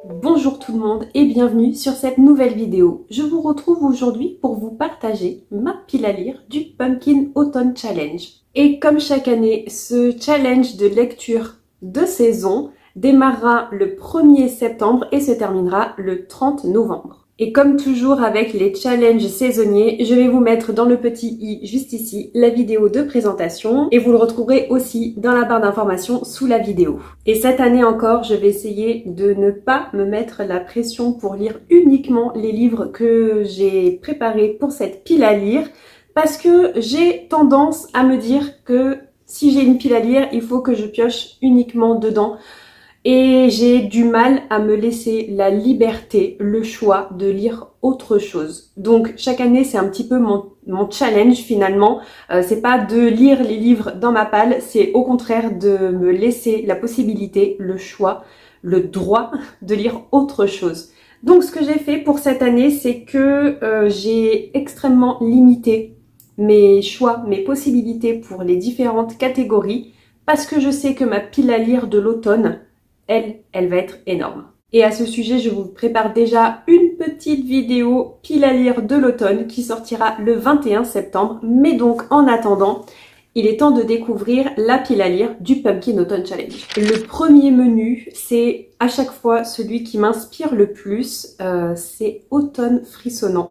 Bonjour tout le monde et bienvenue sur cette nouvelle vidéo. Je vous retrouve aujourd'hui pour vous partager ma pile à lire du Pumpkin Autumn Challenge. Et comme chaque année, ce challenge de lecture de saison démarrera le 1er septembre et se terminera le 30 novembre. Et comme toujours avec les challenges saisonniers, je vais vous mettre dans le petit i juste ici la vidéo de présentation et vous le retrouverez aussi dans la barre d'informations sous la vidéo. Et cette année encore, je vais essayer de ne pas me mettre la pression pour lire uniquement les livres que j'ai préparés pour cette pile à lire parce que j'ai tendance à me dire que si j'ai une pile à lire, il faut que je pioche uniquement dedans. Et j'ai du mal à me laisser la liberté, le choix de lire autre chose. Donc chaque année c'est un petit peu mon challenge finalement. C'est pas de lire les livres dans ma palle, c'est au contraire de me laisser la possibilité, le choix, le droit de lire autre chose. Donc ce que j'ai fait pour cette année, c'est que j'ai extrêmement limité mes choix, mes possibilités pour les différentes catégories parce que je sais que ma pile à lire de l'automne, elle va être énorme. Et à ce sujet, je vous prépare déjà une petite vidéo pile à lire de l'automne qui sortira le 21 septembre. Mais donc, en attendant, il est temps de découvrir la pile à lire du Pumpkin Autumn Challenge. Le premier menu, c'est à chaque fois celui qui m'inspire le plus, c'est Automne frissonnant.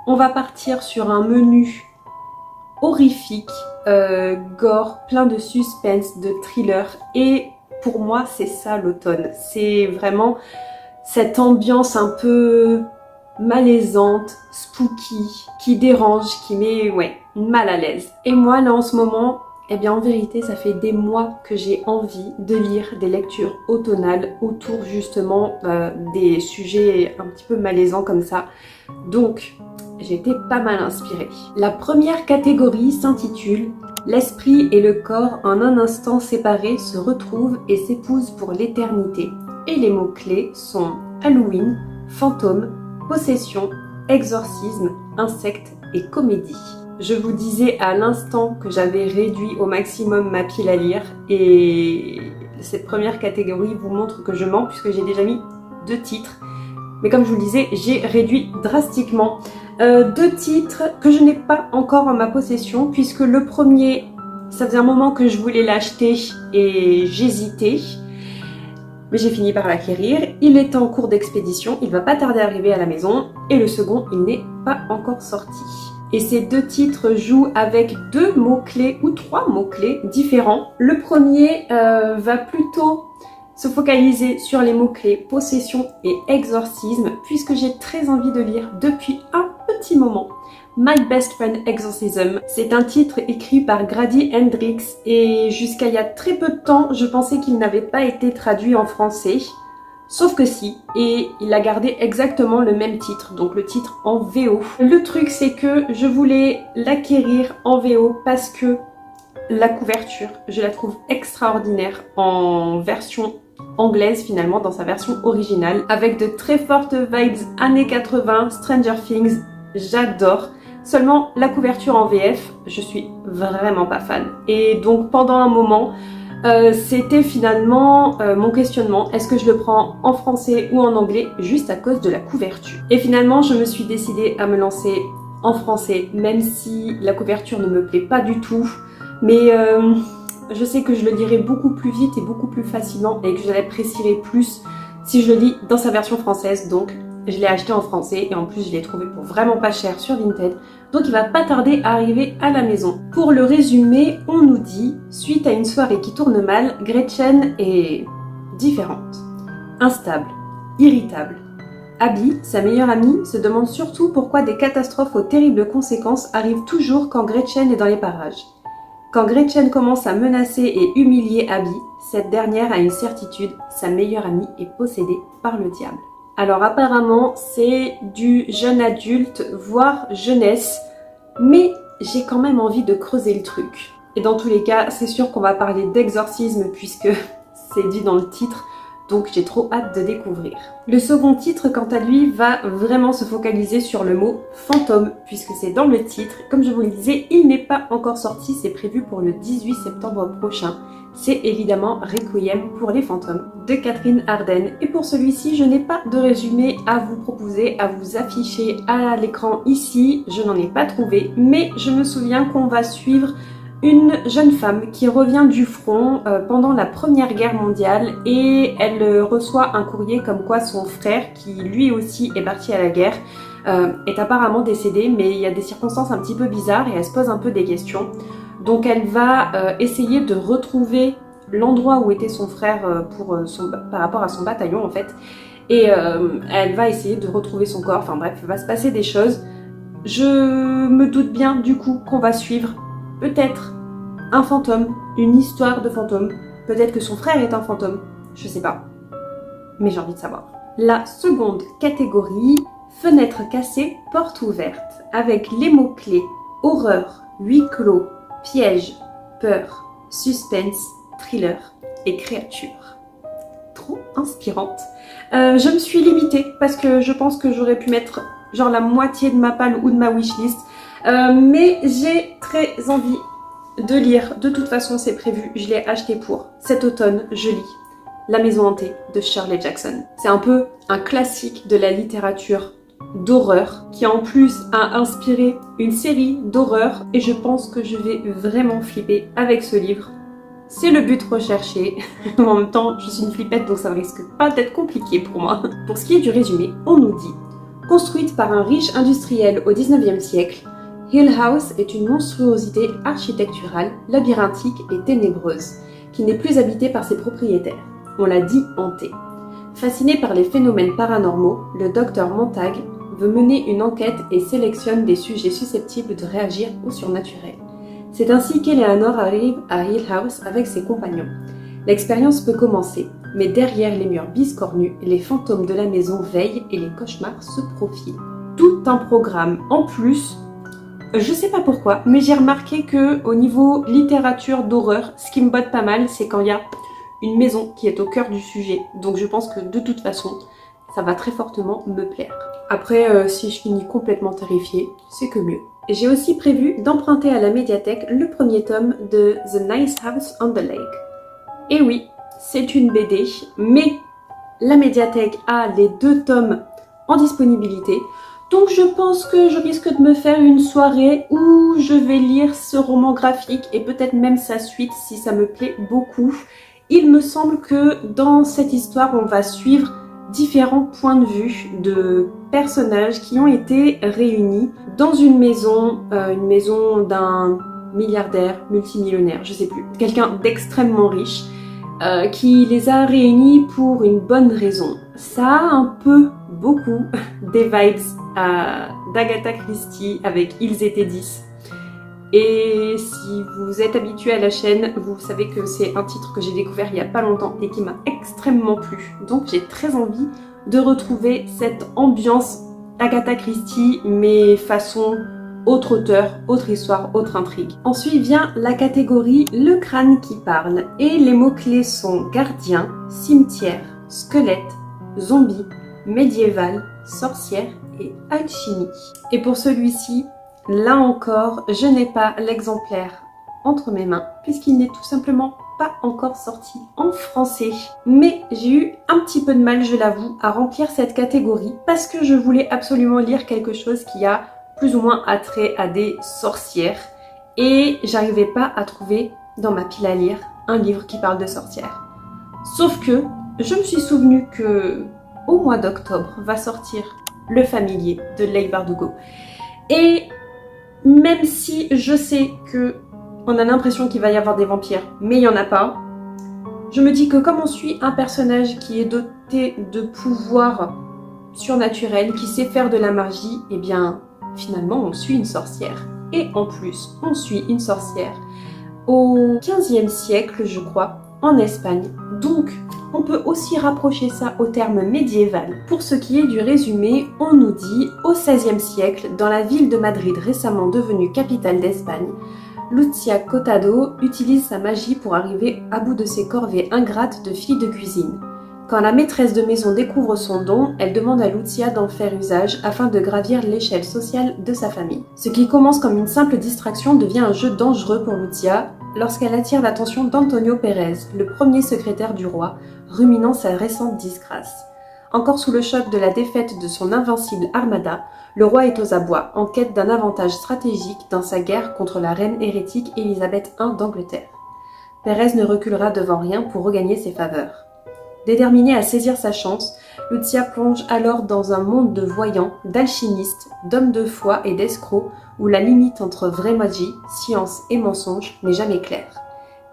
On va partir sur un menu horrifique, gore, plein de suspense, de thriller. Et pour moi, c'est ça l'automne. C'est vraiment cette ambiance un peu malaisante, spooky, qui dérange, qui met mal à l'aise. Et moi, là, en ce moment, eh bien, en vérité, ça fait des mois que j'ai envie de lire des lectures automnales autour, justement, des sujets un petit peu malaisants comme ça. Donc, j'ai été pas mal inspirée. La première catégorie s'intitule « L'esprit et le corps en un instant séparés se retrouvent et s'épousent pour l'éternité ». Et les mots-clés sont Halloween, fantôme, possession, exorcisme, insecte et comédie. Je vous disais à l'instant que j'avais réduit au maximum ma pile à lire et cette première catégorie vous montre que je mens puisque j'ai déjà mis 2 titres. Mais comme je vous le disais, j'ai réduit drastiquement. 2 titres que je n'ai pas encore en ma possession puisque le premier, ça faisait un moment que je voulais l'acheter et j'hésitais. Mais j'ai fini par l'acquérir. Il est en cours d'expédition, il va pas tarder à arriver à la maison. Et le second, il n'est pas encore sorti. Et ces 2 titres jouent avec 2 mots-clés ou 3 mots-clés différents. Le premier va plutôt se focaliser sur les mots-clés possession et exorcisme puisque j'ai très envie de lire depuis un petit moment My Best Friend Exorcism. C'est un titre écrit par Grady Hendrix et jusqu'à il y a très peu de temps, je pensais qu'il n'avait pas été traduit en français. Sauf que si, et il a gardé exactement le même titre, donc le titre en VO. Le truc c'est que je voulais l'acquérir en VO parce que la couverture, je la trouve extraordinaire en version anglaise finalement, dans sa version originale, avec de très fortes vibes années 80, Stranger Things, j'adore. Seulement la couverture en VF, je suis vraiment pas fan. Et donc pendant un moment, c'était finalement mon questionnement, est-ce que je le prends en français ou en anglais, juste à cause de la couverture. Et finalement, je me suis décidée à me lancer en français, même si la couverture ne me plaît pas du tout. Mais je sais que je le lirai beaucoup plus vite et beaucoup plus facilement et que je l'apprécierai plus si je le lis dans sa version française. Donc je l'ai acheté en français et en plus je l'ai trouvé pour vraiment pas cher sur Vinted. Donc il va pas tarder à arriver à la maison. Pour le résumé, on nous dit, suite à une soirée qui tourne mal, Gretchen est différente, instable, irritable. Abby, sa meilleure amie, se demande surtout pourquoi des catastrophes aux terribles conséquences arrivent toujours quand Gretchen est dans les parages. Quand Gretchen commence à menacer et humilier Abby, cette dernière a une certitude, sa meilleure amie est possédée par le diable. Alors apparemment, c'est du jeune adulte, voire jeunesse, mais j'ai quand même envie de creuser le truc. Et dans tous les cas, c'est sûr qu'on va parler d'exorcisme puisque c'est dit dans le titre, Donc j'ai trop hâte de découvrir. Le second titre, quant à lui, va vraiment se focaliser sur le mot fantôme, puisque c'est dans le titre. Comme je vous le disais, il n'est pas encore sorti, c'est prévu pour le 18 septembre prochain. C'est évidemment Requiem pour les fantômes de Catherine Arden. Et pour celui-ci, je n'ai pas de résumé à vous proposer, à vous afficher à l'écran ici. Je n'en ai pas trouvé, mais je me souviens qu'on va suivre une jeune femme qui revient du front pendant la Première Guerre mondiale et elle reçoit un courrier comme quoi son frère, qui lui aussi est parti à la guerre, est apparemment décédé, mais il y a des circonstances un petit peu bizarres et elle se pose un peu des questions. Donc elle va essayer de retrouver l'endroit où était son frère par rapport à son bataillon en fait, et elle va essayer de retrouver son corps, enfin bref, il va se passer des choses. Je me doute bien du coup qu'on va suivre peut-être un fantôme, une histoire de fantôme. Peut-être que son frère est un fantôme, je sais pas. Mais j'ai envie de savoir. La seconde catégorie, fenêtre cassée, porte ouverte, avec les mots-clés horreur, huis clos, piège, peur, suspense, thriller et créature. Trop inspirante. Je me suis limitée parce que je pense que j'aurais pu mettre genre la moitié de ma palle ou de ma wishlist. Mais j'ai très envie de lire. De toute façon, c'est prévu. Je l'ai acheté pour cet automne. Je lis La Maison Hantée de Shirley Jackson. C'est un peu un classique de la littérature d'horreur qui en plus a inspiré une série d'horreur et je pense que je vais vraiment flipper avec ce livre. C'est le but recherché. En même temps, je suis une flippette donc ça ne risque pas d'être compliqué pour moi. Pour ce qui est du résumé, on nous dit: construite par un riche industriel au 19e siècle, Hill House est une monstruosité architecturale, labyrinthique et ténébreuse, qui n'est plus habitée par ses propriétaires. On l'a dit hantée. Fasciné par les phénomènes paranormaux, le docteur Montag veut mener une enquête et sélectionne des sujets susceptibles de réagir au surnaturel. C'est ainsi qu'Eleanor arrive à Hill House avec ses compagnons. L'expérience peut commencer, mais derrière les murs biscornus, les fantômes de la maison veillent et les cauchemars se profilent. Tout un programme en plus. Je sais pas pourquoi, mais j'ai remarqué que au niveau littérature d'horreur, ce qui me botte pas mal, c'est quand il y a une maison qui est au cœur du sujet. Donc je pense que de toute façon, ça va très fortement me plaire. Après, si je finis complètement terrifiée, c'est que mieux. J'ai aussi prévu d'emprunter à la médiathèque le premier tome de The Nice House on the Lake. Et oui, c'est une BD, mais la médiathèque a les 2 tomes en disponibilité. Donc je pense que je risque de me faire une soirée où je vais lire ce roman graphique et peut-être même sa suite si ça me plaît beaucoup. Il me semble que dans cette histoire, on va suivre différents points de vue de personnages qui ont été réunis dans une maison d'un milliardaire, multimillionnaire, je sais plus, quelqu'un d'extrêmement riche qui les a réunis pour une bonne raison. Ça a un peu, beaucoup, des vibes d'Agatha Christie avec Ils étaient 10. Et si vous êtes habitué à la chaîne, vous savez que c'est un titre que j'ai découvert il y a pas longtemps et qui m'a extrêmement plu. Donc j'ai très envie de retrouver cette ambiance Agatha Christie, mais façon autre auteur, autre histoire, autre intrigue. Ensuite vient la catégorie Le crâne qui parle. Et les mots-clés sont gardien, cimetière, squelette, zombie, médiéval, sorcière et alchimie. Et pour celui-ci, là encore, je n'ai pas l'exemplaire entre mes mains, puisqu'il n'est tout simplement pas encore sorti en français. Mais j'ai eu un petit peu de mal, je l'avoue, à remplir cette catégorie, parce que je voulais absolument lire quelque chose qui a plus ou moins attrait à des sorcières, et j'arrivais pas à trouver dans ma pile à lire un livre qui parle de sorcières. Sauf que je me suis souvenu que au mois d'octobre va sortir Le Familier de Leigh Bardugo. Et même si je sais que on a l'impression qu'il va y avoir des vampires, mais il n'y en a pas, je me dis que comme on suit un personnage qui est doté de pouvoirs surnaturels, qui sait faire de la magie, et bien finalement on suit une sorcière. Et en plus, on suit une sorcière au 15e siècle, je crois, en Espagne. Donc, on peut aussi rapprocher ça au terme médiéval. Pour ce qui est du résumé, on nous dit « Au XVIe siècle, dans la ville de Madrid récemment devenue capitale d'Espagne, Lucia Cotado utilise sa magie pour arriver à bout de ses corvées ingrates de fille de cuisine. Quand la maîtresse de maison découvre son don, elle demande à Lucia d'en faire usage afin de gravir l'échelle sociale de sa famille. Ce qui commence comme une simple distraction devient un jeu dangereux pour Lucia lorsqu'elle attire l'attention d'Antonio Pérez, le premier secrétaire du roi, ruminant sa récente disgrâce. Encore sous le choc de la défaite de son invincible armada, le roi est aux abois, en quête d'un avantage stratégique dans sa guerre contre la reine hérétique Élisabeth I d'Angleterre. Pérez ne reculera devant rien pour regagner ses faveurs. Déterminée à saisir sa chance, Lucia plonge alors dans un monde de voyants, d'alchimistes, d'hommes de foi et d'escrocs où la limite entre vraie magie, science et mensonge n'est jamais claire.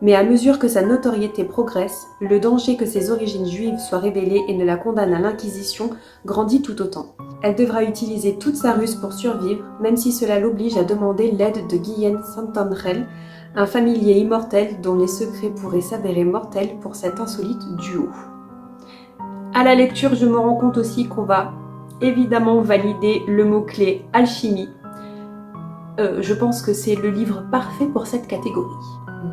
Mais à mesure que sa notoriété progresse, le danger que ses origines juives soient révélées et ne la condamne à l'Inquisition grandit tout autant. Elle devra utiliser toute sa ruse pour survivre, même si cela l'oblige à demander l'aide de Guillén Santandrel, un familier immortel dont les secrets pourraient s'avérer mortels pour cet insolite duo. À la lecture, je me rends compte aussi qu'on va évidemment valider le mot-clé alchimie. Je pense que c'est le livre parfait pour cette catégorie.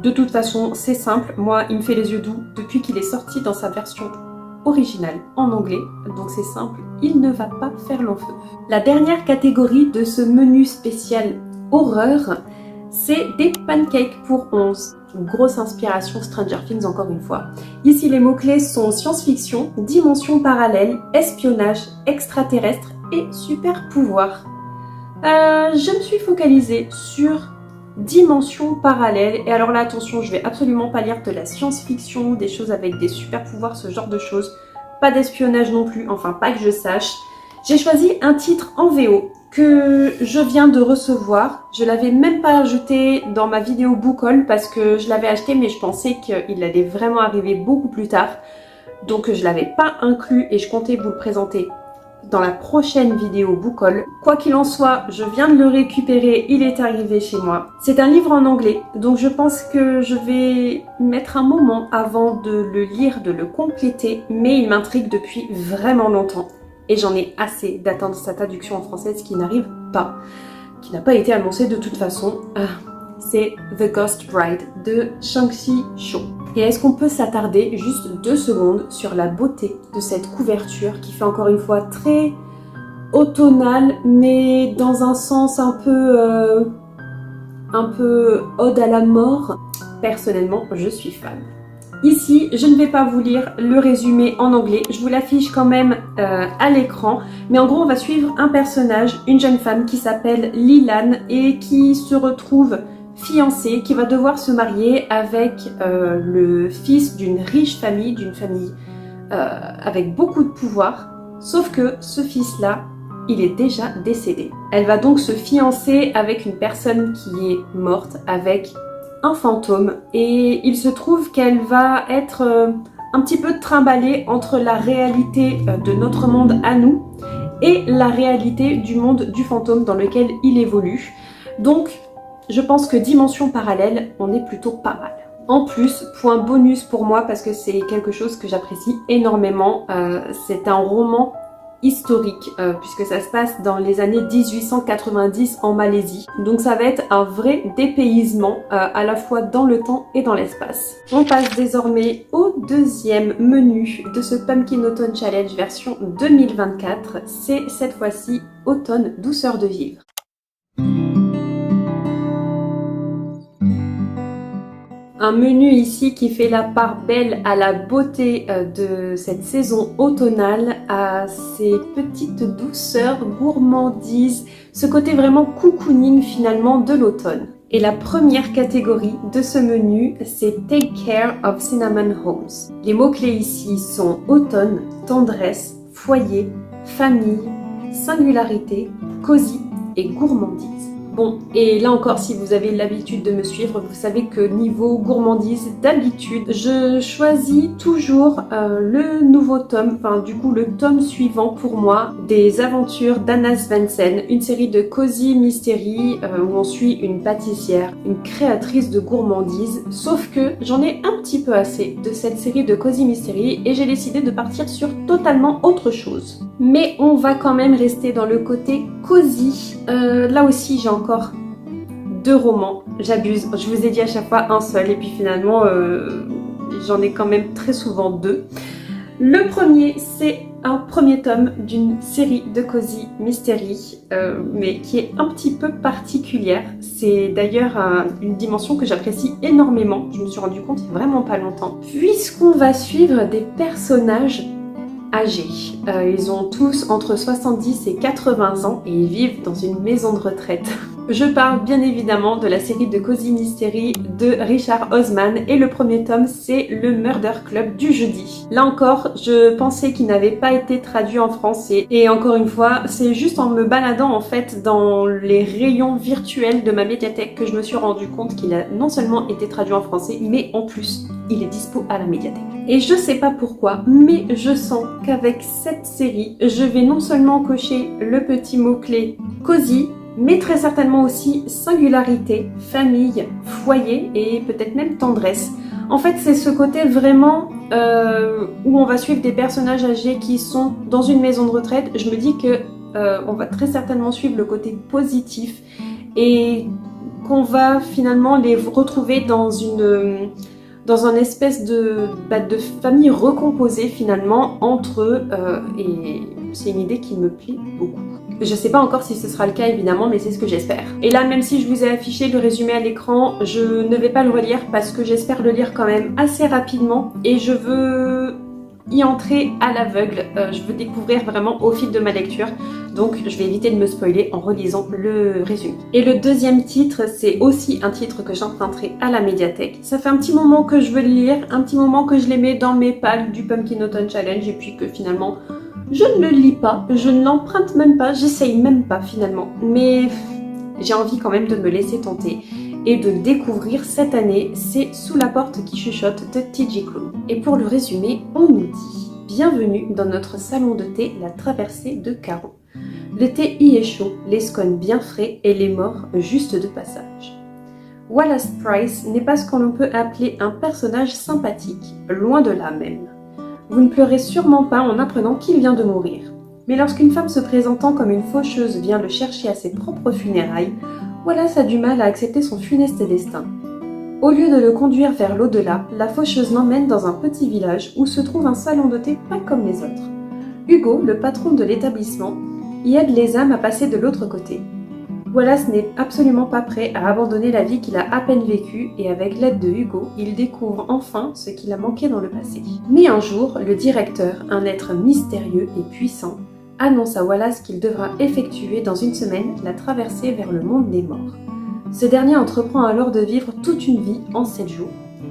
De toute façon, c'est simple, moi il me fait les yeux doux depuis qu'il est sorti dans sa version originale en anglais, donc c'est simple, il ne va pas faire long feu. La dernière catégorie de ce menu spécial horreur, c'est des pancakes pour 11. Une grosse inspiration Stranger Things encore une fois. Ici les mots-clés sont science-fiction, dimension parallèle, espionnage, extraterrestre et super pouvoir. Je me suis focalisée sur dimension parallèle, et alors là attention, je vais absolument pas lire de la science-fiction, des choses avec des super pouvoirs, ce genre de choses. Pas d'espionnage non plus, enfin pas que je sache. J'ai choisi un titre en VO que je viens de recevoir. Je l'avais même pas ajouté dans ma vidéo book haul parce que je l'avais acheté mais je pensais qu'il allait vraiment arriver beaucoup plus tard. Donc je l'avais pas inclus et je comptais vous le présenter dans la prochaine vidéo book haul. Quoi qu'il en soit, je viens de le récupérer, il est arrivé chez moi. C'est un livre en anglais, donc je pense que je vais mettre un moment avant de le lire, de le compléter, mais il m'intrigue depuis vraiment longtemps. Et j'en ai assez d'attendre sa traduction en français, ce qui n'arrive pas, qui n'a pas été annoncé de toute façon. C'est The Ghost Bride de Shang-Chi Cho. Et est-ce qu'on peut s'attarder juste 2 secondes sur la beauté de cette couverture qui fait encore une fois très automnale, mais dans un sens un peu ode à la mort. Personnellement, je suis fan. Ici, je ne vais pas vous lire le résumé en anglais, je vous l'affiche quand même à l'écran. Mais en gros, on va suivre un personnage, une jeune femme qui s'appelle Lilan et qui se retrouve fiancée, qui va devoir se marier avec le fils d'une riche famille, d'une famille avec beaucoup de pouvoir. Sauf que ce fils-là, il est déjà décédé. Elle va donc se fiancer avec une personne qui est morte, avec un fantôme, et il se trouve qu'elle va être un petit peu trimballée entre la réalité de notre monde à nous et la réalité du monde du fantôme dans lequel il évolue. Donc je pense que dimension parallèle, on est plutôt pas mal. En plus, point bonus pour moi parce que c'est quelque chose que j'apprécie énormément, c'est un roman historique puisque ça se passe dans les années 1890 en Malaisie. Donc ça va être un vrai dépaysement à la fois dans le temps et dans l'espace. On passe désormais au deuxième menu de ce Pumpkin Autumn Challenge version 2024. C'est cette fois-ci Automne douceur de vivre. Un menu ici qui fait la part belle à la beauté de cette saison automnale, à ces petites douceurs, gourmandises, ce côté vraiment cocooning finalement de l'automne. Et la première catégorie de ce menu, c'est Take Care of Cinnamon Homes. Les mots-clés ici sont automne, tendresse, foyer, famille, singularité, cosy et gourmandise. Bon, et là encore, si vous avez l'habitude de me suivre, vous savez que niveau gourmandise, d'habitude, je choisis toujours le nouveau tome, enfin du coup le tome suivant pour moi, des aventures d'Anna Svensson, une série de cozy mystery où on suit une pâtissière, une créatrice de gourmandise, sauf que j'en ai un petit peu assez de cette série de cozy mystery et j'ai décidé de partir sur totalement autre chose. Mais on va quand même rester dans le côté cosy. Là aussi j'ai encore 2 romans, j'abuse, je vous ai dit à chaque fois un seul et puis finalement j'en ai quand même très souvent 2. Le premier, c'est un premier tome d'une série de Cozy Mystery, mais qui est un petit peu particulière. C'est d'ailleurs une dimension que j'apprécie énormément, je me suis rendu compte il n'y a vraiment pas longtemps. Puisqu'on va suivre des personnages âgés. Ils ont tous entre 70 et 80 ans et ils vivent dans une maison de retraite. Je parle bien évidemment de la série de Cozy Mystery de Richard Osman et le premier tome c'est le Murder Club du jeudi. Là encore, je pensais qu'il n'avait pas été traduit en français et encore une fois, c'est juste en me baladant en fait dans les rayons virtuels de ma médiathèque que je me suis rendu compte qu'il a non seulement été traduit en français, mais en plus, il est dispo à la médiathèque. Et je sais pas pourquoi, mais je sens qu'avec cette série, je vais non seulement cocher le petit mot-clé Cozy, mais très certainement aussi singularité, famille, foyer et peut-être même tendresse. En fait, c'est ce côté vraiment où on va suivre des personnages âgés qui sont dans une maison de retraite. Je me dis que on va très certainement suivre le côté positif et qu'on va finalement les retrouver dans un espèce de famille recomposée finalement entre eux et c'est une idée qui me plaît beaucoup. Je sais pas encore si ce sera le cas évidemment, mais c'est ce que j'espère. Et là, même si je vous ai affiché le résumé à l'écran, je ne vais pas le relire parce que j'espère le lire quand même assez rapidement et je veux y entrer à l'aveugle. Je veux découvrir vraiment au fil de ma lecture, donc je vais éviter de me spoiler en relisant le résumé. Et le deuxième titre, c'est aussi un titre que j'emprunterai à la médiathèque. Ça fait un petit moment que je veux le lire, un petit moment que je les mets dans mes packs du Pumpkin Autumn Challenge et puis que finalement je ne le lis pas, je ne l'emprunte même pas, j'essaye même pas finalement. Mais j'ai envie quand même de me laisser tenter et de découvrir cette année, c'est Sous la porte qui chuchote de T.J. Klune. Et pour le résumé, on nous dit « Bienvenue dans notre salon de thé, la traversée de Caro. Le thé y est chaud, les scones bien frais et les morts juste de passage. Wallace Price n'est pas ce qu'on peut appeler un personnage sympathique, loin de là même. Vous ne pleurez sûrement pas en apprenant qu'il vient de mourir. Mais lorsqu'une femme se présentant comme une faucheuse vient le chercher à ses propres funérailles, Wallace a du mal à accepter son funeste destin. Au lieu de le conduire vers l'au-delà, la faucheuse l'emmène dans un petit village où se trouve un salon de thé pas comme les autres. Hugo, le patron de l'établissement, y aide les âmes à passer de l'autre côté. Wallace n'est absolument pas prêt à abandonner la vie qu'il a à peine vécue et avec l'aide de Hugo, il découvre enfin ce qu'il a manqué dans le passé. Mais un jour, le directeur, un être mystérieux et puissant, annonce à Wallace qu'il devra effectuer dans une semaine la traversée vers le monde des morts. Ce dernier entreprend alors de vivre toute une vie en 7 jours.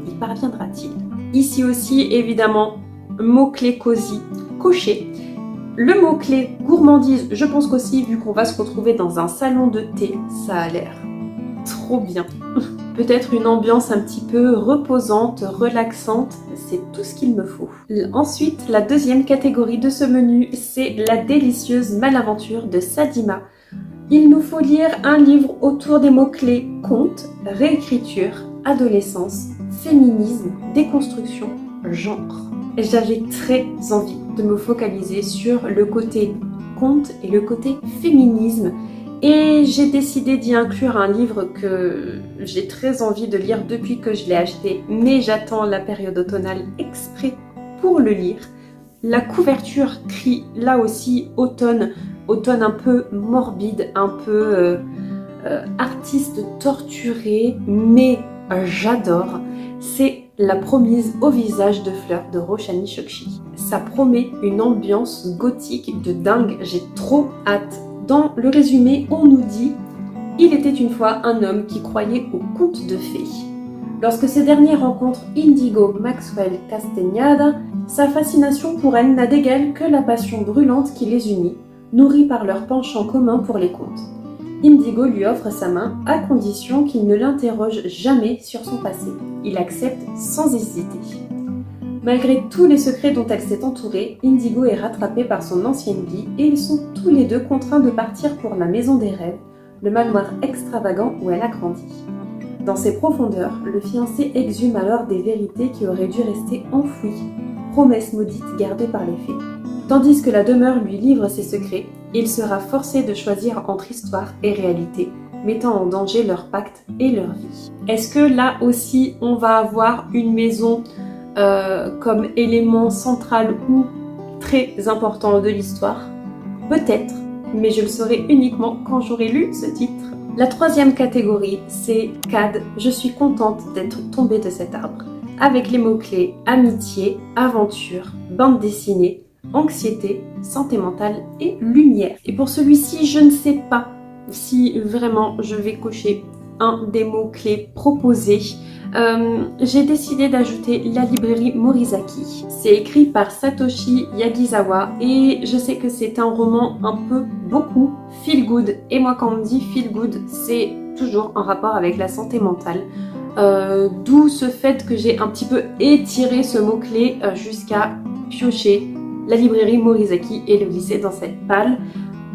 Y parviendra-t-il? Ici aussi, évidemment, mot-clé Cozy, coché. Le mot-clé gourmandise, je pense qu'aussi, vu qu'on va se retrouver dans un salon de thé, ça a l'air trop bien. Peut-être une ambiance un petit peu reposante, relaxante, c'est tout ce qu'il me faut. Ensuite, la deuxième catégorie de ce menu, c'est la délicieuse malaventure de Sadima. Il nous faut lire un livre autour des mots-clés conte, réécriture, adolescence, féminisme, déconstruction, genre. J'avais très envie de me focaliser sur le côté conte et le côté féminisme et j'ai décidé d'y inclure un livre que j'ai très envie de lire depuis que je l'ai acheté, mais j'attends la période automnale exprès pour le lire. La couverture crie là aussi automne, automne un peu morbide, un peu artiste torturé, mais j'adore. C'est La promise au visage de fleurs de Roshani Chokshi. Ça promet une ambiance gothique de dingue, j'ai trop hâte. Dans le résumé, on nous dit « Il était une fois un homme qui croyait aux contes de fées. Lorsque ces derniers rencontrent Indigo Maxwell Castañeda, sa fascination pour elle n'a d'égal que la passion brûlante qui les unit, nourrie par leur penchant commun pour les contes. Indigo lui offre sa main à condition qu'il ne l'interroge jamais sur son passé. Il accepte sans hésiter. Malgré tous les secrets dont elle s'est entourée, Indigo est rattrapée par son ancienne vie et ils sont tous les deux contraints de partir pour la maison des rêves, le manoir extravagant où elle a grandi. Dans ses profondeurs, le fiancé exhume alors des vérités qui auraient dû rester enfouies, promesses maudites gardées par les fées. Tandis que la demeure lui livre ses secrets, il sera forcé de choisir entre histoire et réalité, mettant en danger leur pacte et leur vie. Est-ce que là aussi on va avoir une maison comme élément central ou très important de l'histoire? Peut-être, mais je le saurai uniquement quand j'aurai lu ce titre. La troisième catégorie, c'est CAD, je suis contente d'être tombée de cet arbre. Avec les mots-clés amitié, aventure, bande dessinée, anxiété, santé mentale et lumière. Et pour celui-ci, je ne sais pas si vraiment je vais cocher un des mots-clés proposés. J'ai décidé d'ajouter la librairie Morizaki. C'est écrit par Satoshi Yagisawa et je sais que c'est un roman un peu beaucoup feel good. Et moi quand on me dit feel good, c'est toujours en rapport avec la santé mentale. D'où ce fait que j'ai un petit peu étiré ce mot-clé jusqu'à piocher la librairie Morizaki et le glisser dans cette palle.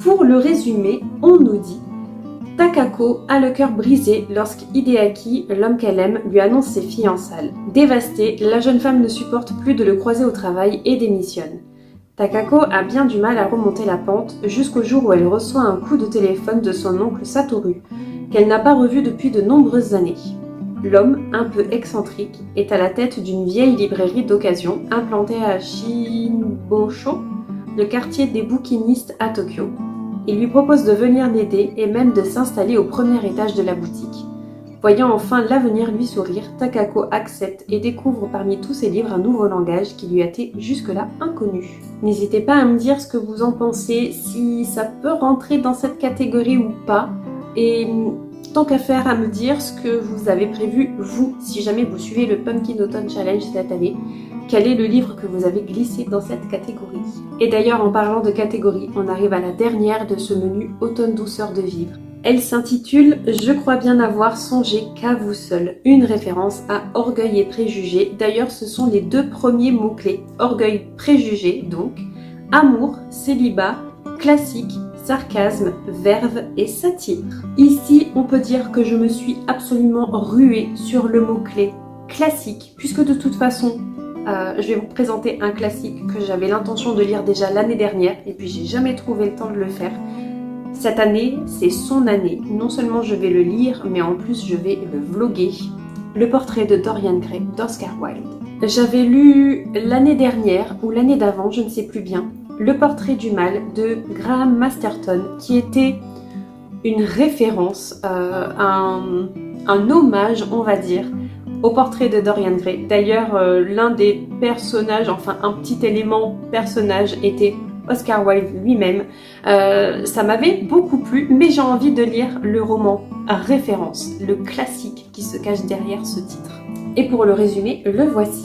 Pour le résumer, on nous dit: Takako a le cœur brisé lorsque Hideaki, l'homme qu'elle aime, lui annonce ses fiançailles. Dévastée, la jeune femme ne supporte plus de le croiser au travail et démissionne. Takako a bien du mal à remonter la pente jusqu'au jour où elle reçoit un coup de téléphone de son oncle Satoru, qu'elle n'a pas revu depuis de nombreuses années. L'homme, un peu excentrique, est à la tête d'une vieille librairie d'occasion implantée à Shinbosho, le quartier des bouquinistes à Tokyo. Il lui propose de venir l'aider et même de s'installer au premier étage de la boutique. Voyant enfin l'avenir lui sourire, Takako accepte et découvre parmi tous ses livres un nouveau langage qui lui a été jusque-là inconnu. N'hésitez pas à me dire ce que vous en pensez, si ça peut rentrer dans cette catégorie ou pas, et tant qu'à faire, à me dire ce que vous avez prévu, vous, si jamais vous suivez le Pumpkin Autumn Challenge cette année. Quel est le livre que vous avez glissé dans cette catégorie? Et d'ailleurs, en parlant de catégorie, on arrive à la dernière de ce menu Automne douceur de vivre. Elle s'intitule « Je crois bien avoir songé qu'à vous seul », une référence à Orgueil et Préjugés. D'ailleurs, ce sont les deux premiers mots-clés. Orgueil, préjugé, donc. Amour, célibat, classique, sarcasme, verve et satire. Ici, on peut dire que je me suis absolument ruée sur le mot-clé classique, puisque de toute façon, je vais vous présenter un classique que j'avais l'intention de lire déjà l'année dernière, et puis j'ai jamais trouvé le temps de le faire. Cette année, c'est son année. Non seulement je vais le lire, mais en plus je vais le vlogger. Le portrait de Dorian Gray d'Oscar Wilde. J'avais lu l'année dernière, ou l'année d'avant, je ne sais plus bien, Le portrait du mal de Graham Masterton, qui était une référence, un hommage, on va dire, au portrait de Dorian Gray. D'ailleurs, l'un des personnages, enfin un petit élément personnage était Oscar Wilde lui-même. Ça m'avait beaucoup plu, mais j'ai envie de lire le roman à référence, le classique qui se cache derrière ce titre. Et pour le résumer, le voici.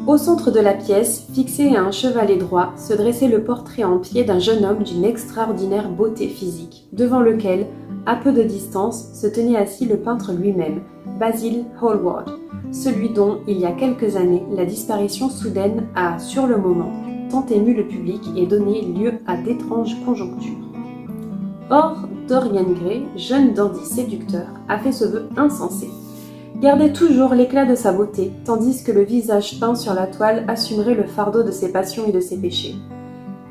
Au centre de la pièce, fixé à un chevalet droit, se dressait le portrait en pied d'un jeune homme d'une extraordinaire beauté physique, devant lequel, à peu de distance, se tenait assis le peintre lui-même, Basil Hallward, celui dont, il y a quelques années, la disparition soudaine a, sur le moment, tant ému le public et donné lieu à d'étranges conjonctures. Or, Dorian Gray, jeune dandy séducteur, a fait ce vœu insensé. Gardait toujours l'éclat de sa beauté, tandis que le visage peint sur la toile assumerait le fardeau de ses passions et de ses péchés.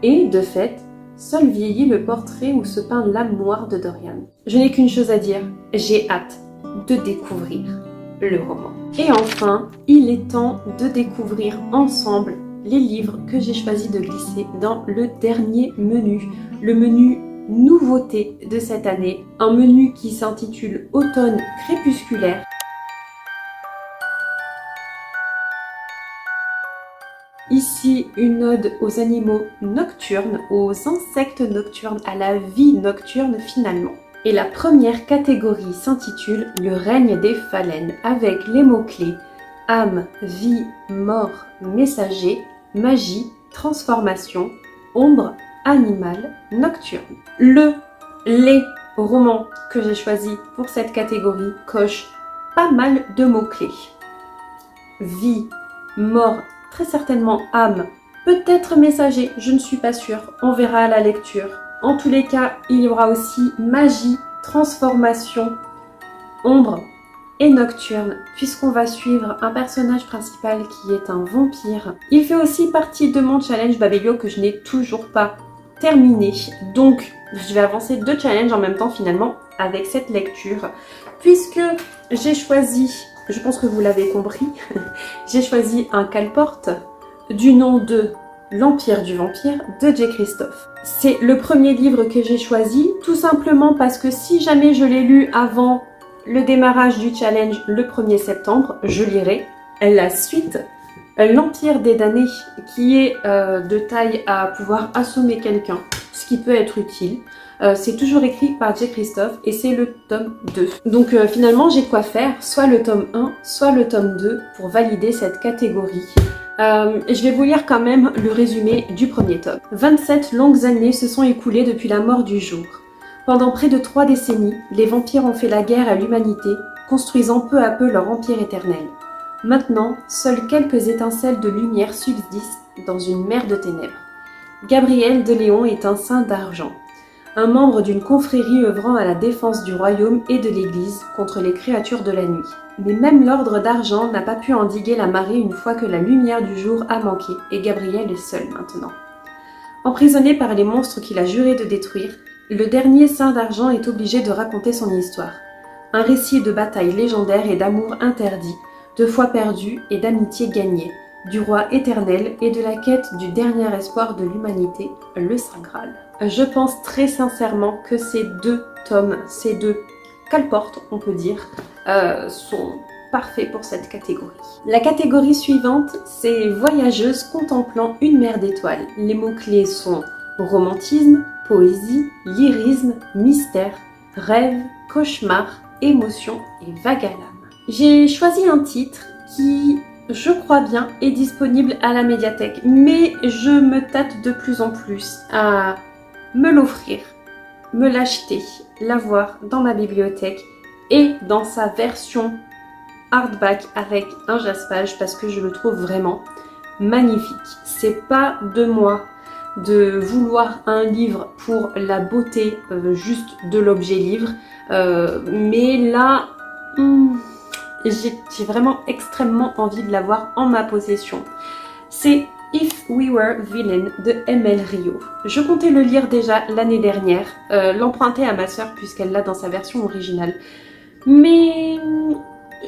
Et, de fait, seul vieillit le portrait où se peint l'âme noire de Dorian. Je n'ai qu'une chose à dire, j'ai hâte de découvrir le roman. Et enfin, il est temps de découvrir ensemble les livres que j'ai choisi de glisser dans le dernier menu, le menu nouveauté de cette année, un menu qui s'intitule Automne crépusculaire. Ici, une ode aux animaux nocturnes, aux insectes nocturnes, à la vie nocturne finalement. Et la première catégorie s'intitule Le règne des phalènes, avec les mots-clés âme, vie, mort, messager, magie, transformation, ombre, animal, nocturne. Les romans que j'ai choisis pour cette catégorie cochent pas mal de mots-clés. Vie, mort, très certainement âme, peut-être messager, je ne suis pas sûre, on verra à la lecture. En tous les cas, il y aura aussi magie, transformation, ombre et nocturne, puisqu'on va suivre un personnage principal qui est un vampire. Il fait aussi partie de mon challenge Babelio que je n'ai toujours pas terminé, donc je vais avancer 2 challenges en même temps finalement avec cette lecture, puisque j'ai choisi, je pense que vous l'avez compris, j'ai choisi un colporte du nom de L'Empire du Vampire de J. Christophe. C'est le premier livre que j'ai choisi, tout simplement parce que si jamais je l'ai lu avant le démarrage du challenge le 1er septembre, je lirai la suite, L'Empire des damnés, qui est de taille à pouvoir assommer quelqu'un, ce qui peut être utile. C'est toujours écrit par J. Christophe et c'est le tome 2. Donc finalement j'ai de quoi faire, soit le tome 1, soit le tome 2 pour valider cette catégorie. Je vais vous lire quand même le résumé du premier tome. 27 longues années se sont écoulées depuis la mort du jour. Pendant près de 3 décennies, les vampires ont fait la guerre à l'humanité, construisant peu à peu leur empire éternel. Maintenant, seules quelques étincelles de lumière subsistent dans une mer de ténèbres. Gabriel de Léon est un saint d'argent, un membre d'une confrérie œuvrant à la défense du royaume et de l'Église contre les créatures de la nuit. Mais même l'ordre d'argent n'a pas pu endiguer la marée une fois que la lumière du jour a manqué, et Gabriel est seul maintenant. Emprisonné par les monstres qu'il a juré de détruire, le dernier saint d'argent est obligé de raconter son histoire. Un récit de batailles légendaires et d'amour interdit, de foi perdue et d'amitié gagnée, du roi éternel et de la quête du dernier espoir de l'humanité, le Saint Graal. Je pense très sincèrement que ces 2 tomes, ces 2 colportes, on peut dire, sont parfaits pour cette catégorie. La catégorie suivante, c'est voyageuse contemplant une mer d'étoiles. Les mots-clés sont romantisme, poésie, lyrisme, mystère, rêve, cauchemar, émotion et vague à l'âme. J'ai choisi un titre qui, je crois bien, est disponible à la médiathèque, mais je me tâte de plus en plus à me l'offrir, me l'acheter, l'avoir dans ma bibliothèque et dans sa version hardback avec un jaspage parce que je le trouve vraiment magnifique. C'est pas de moi de vouloir un livre pour la beauté juste de l'objet livre, mais là j'ai vraiment extrêmement envie de l'avoir en ma possession. C'est If We Were Villain de M.L. Rio. Je comptais le lire déjà l'année dernière, l'emprunter à ma sœur puisqu'elle l'a dans sa version originale. Mais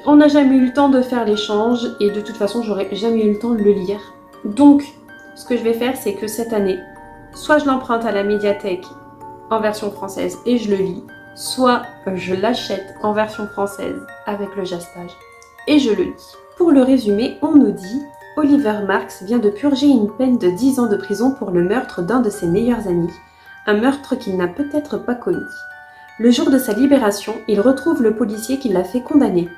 on n'a jamais eu le temps de faire l'échange et de toute façon j'aurais jamais eu le temps de le lire. Donc ce que je vais faire, c'est que cette année, soit je l'emprunte à la médiathèque en version française et je le lis, soit je l'achète en version française avec le jaspage et je le lis. Pour le résumé, on nous dit « Oliver Marks vient de purger une peine de 10 ans de prison pour le meurtre d'un de ses meilleurs amis, un meurtre qu'il n'a peut-être pas commis. Le jour de sa libération, il retrouve le policier qui l'a fait condamner.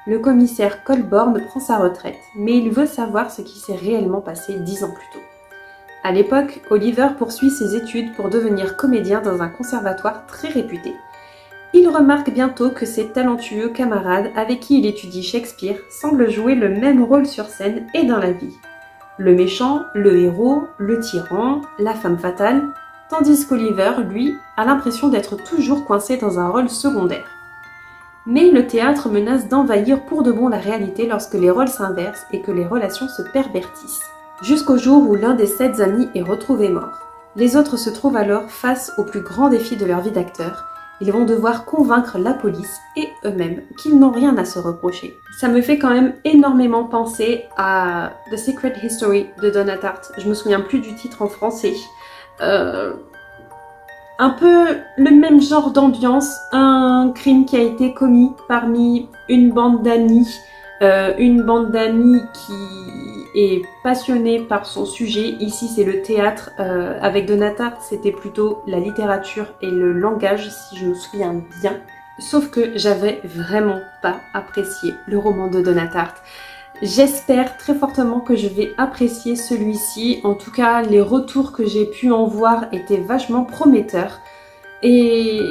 Le commissaire Colborne prend sa retraite, mais il veut savoir ce qui s'est réellement passé 10 ans plus tôt. À l'époque, Oliver poursuit ses études pour devenir comédien dans un conservatoire très réputé. Il remarque bientôt que ses talentueux camarades avec qui il étudie Shakespeare semblent jouer le même rôle sur scène et dans la vie. Le méchant, le héros, le tyran, la femme fatale, tandis qu'Oliver, lui, a l'impression d'être toujours coincé dans un rôle secondaire. Mais le théâtre menace d'envahir pour de bon la réalité lorsque les rôles s'inversent et que les relations se pervertissent. Jusqu'au jour où l'un des 7 amis est retrouvé mort. Les autres se trouvent alors face au plus grand défi de leur vie d'acteur. Ils vont devoir convaincre la police et eux-mêmes qu'ils n'ont rien à se reprocher. Ça me fait quand même énormément penser à The Secret History de Donna Tartt. Je me souviens plus du titre en français. Un peu le même genre d'ambiance, un crime qui a été commis parmi une bande d'amis qui est passionnée par son sujet. Ici c'est le théâtre, avec Donna Tartt c'était plutôt la littérature et le langage si je me souviens bien. Sauf que j'avais vraiment pas apprécié le roman de Donna Tartt. J'espère très fortement que je vais apprécier celui-ci. En tout cas, les retours que j'ai pu en voir étaient vachement prometteurs. Et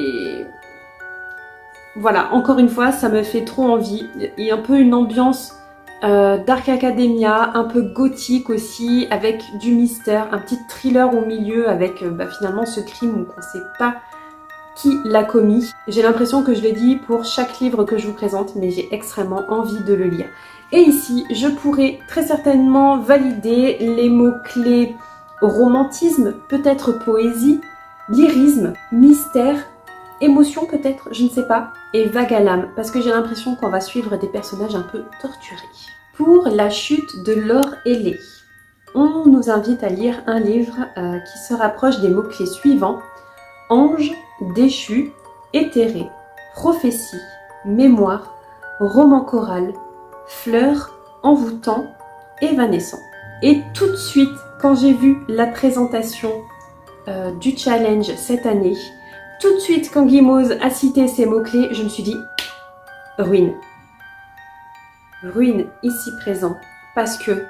voilà, encore une fois, ça me fait trop envie. Il y a un peu une ambiance Dark Academia, un peu gothique aussi, avec du mystère, un petit thriller au milieu avec finalement ce crime où on ne sait pas qui l'a commis. J'ai l'impression que je l'ai dit pour chaque livre que je vous présente, mais j'ai extrêmement envie de le lire. Et ici, je pourrais très certainement valider les mots-clés romantisme, peut-être poésie, lyrisme, mystère émotion peut-être, je ne sais pas, et vague à l'âme, parce que j'ai l'impression qu'on va suivre des personnages un peu torturés. Pour la chute de Laure Ailey, on nous invite à lire un livre qui se rapproche des mots-clés suivants: ange, déchu, éthéré, prophétie, mémoire, roman choral, fleur, envoûtant, évanescent. Et tout de suite, quand j'ai vu la présentation du challenge cette année, tout de suite quand Guimauze a cité ces mots-clés, je me suis dit ruine. Ruine ici présent, parce que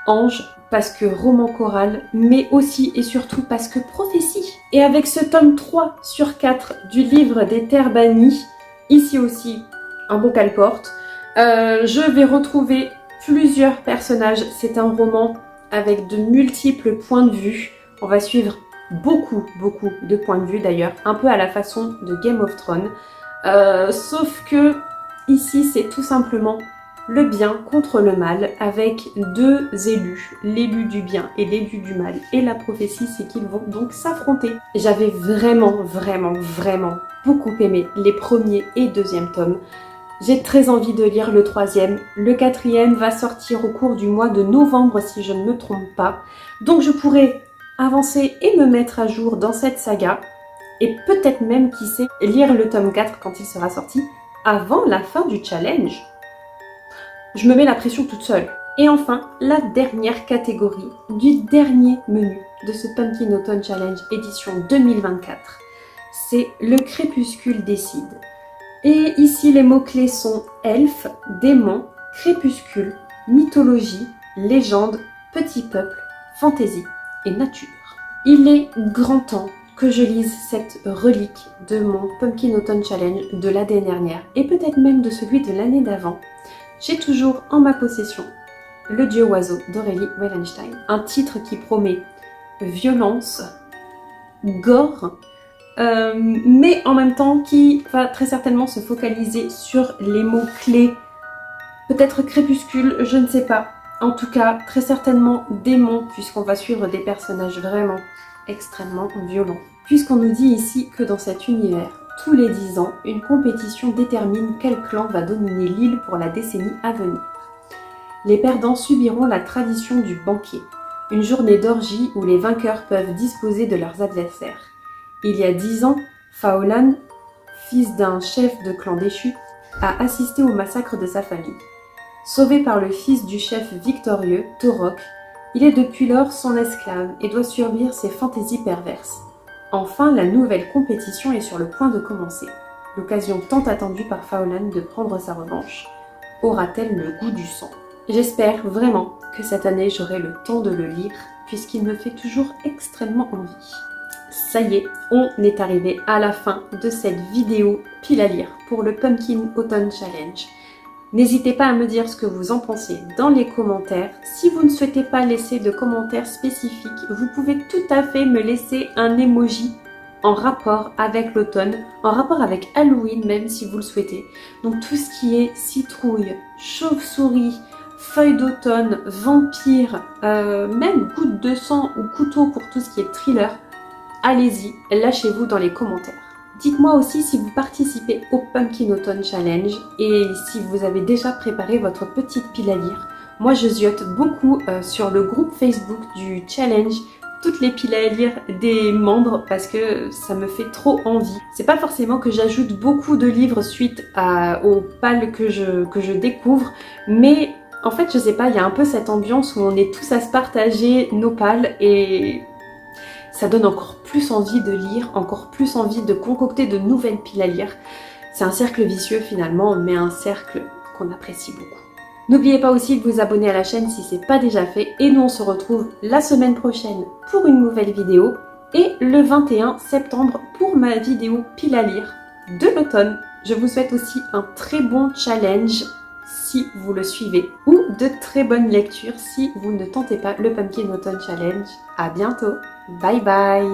ange, parce que roman choral, mais aussi et surtout parce que prophétie. Et avec ce tome 3 sur 4 du livre des Terres Bannies, ici aussi un bon cale-porte, je vais retrouver plusieurs personnages. C'est un roman avec de multiples points de vue. On va suivre beaucoup de points de vue d'ailleurs, un peu à la façon de Game of Thrones. Sauf que ici c'est tout simplement le bien contre le mal, avec deux élus, l'élu du bien et l'élu du mal. Et la prophétie, c'est qu'ils vont donc s'affronter. J'avais vraiment beaucoup aimé les premiers et deuxième tomes. J'ai très envie de lire le troisième. Le quatrième va sortir au cours du mois de novembre, si je ne me trompe pas. Donc je pourrais avancer et me mettre à jour dans cette saga. Et peut-être même, qui sait, lire le tome 4 quand il sera sorti, avant la fin du challenge. Je me mets la pression toute seule. Et enfin, la dernière catégorie du dernier menu de ce Pumpkin Autumn Challenge édition 2024, c'est le crépuscule décide. Et ici, les mots-clés sont elfe, démon, crépuscule, mythologie, légende, petit peuple, fantaisie et nature. Il est grand temps que je lise cette relique de mon Pumpkin Autumn Challenge de l'année dernière et peut-être même de celui de l'année d'avant. J'ai toujours en ma possession Le Dieu Oiseau d'Aurélie Wellenstein, un titre qui promet violence, gore, mais en même temps qui va très certainement se focaliser sur les mots-clés, peut-être crépuscule, je ne sais pas. En tout cas, très certainement démon, puisqu'on va suivre des personnages vraiment extrêmement violents. Puisqu'on nous dit ici que dans cet univers, tous les 10 ans, une compétition détermine quel clan va dominer l'île pour la décennie à venir. Les perdants subiront la tradition du banquet, une journée d'orgie où les vainqueurs peuvent disposer de leurs adversaires. Il y a 10 ans, Faolan, fils d'un chef de clan déchu, a assisté au massacre de sa famille. Sauvé par le fils du chef victorieux, Torok, il est depuis lors son esclave et doit subir ses fantaisies perverses. Enfin, la nouvelle compétition est sur le point de commencer. L'occasion tant attendue par Faolan de prendre sa revanche. Aura-t-elle le goût du sang? J'espère vraiment que cette année j'aurai le temps de le lire, puisqu'il me fait toujours extrêmement envie. Ça y est, on est arrivé à la fin de cette vidéo pile à lire pour le Pumpkin Autumn Challenge. N'hésitez pas à me dire ce que vous en pensez dans les commentaires. Si vous ne souhaitez pas laisser de commentaires spécifiques, vous pouvez tout à fait me laisser un emoji en rapport avec l'automne, en rapport avec Halloween même si vous le souhaitez. Donc tout ce qui est citrouille, chauve-souris, feuilles d'automne, vampire, même gouttes de sang ou couteau pour tout ce qui est thriller, allez-y, lâchez-vous dans les commentaires. Dites-moi aussi si vous participez au Pumpkin Autumn Challenge et si vous avez déjà préparé votre petite pile à lire. Moi je ziote beaucoup sur le groupe Facebook du challenge toutes les piles à lire des membres parce que ça me fait trop envie. C'est pas forcément que j'ajoute beaucoup de livres suite aux pales que je découvre, mais en fait je sais pas, il y a un peu cette ambiance où on est tous à se partager nos pales et ça donne encore plus envie de lire, encore plus envie de concocter de nouvelles piles à lire. C'est un cercle vicieux finalement, mais un cercle qu'on apprécie beaucoup. N'oubliez pas aussi de vous abonner à la chaîne si ce n'est pas déjà fait. Et nous on se retrouve la semaine prochaine pour une nouvelle vidéo. Et le 21 septembre pour ma vidéo pile à lire de l'automne. Je vous souhaite aussi un très bon challenge si vous le suivez. Ou de très bonnes lectures si vous ne tentez pas le Pumpkin Autumn Challenge. À bientôt. Bye bye.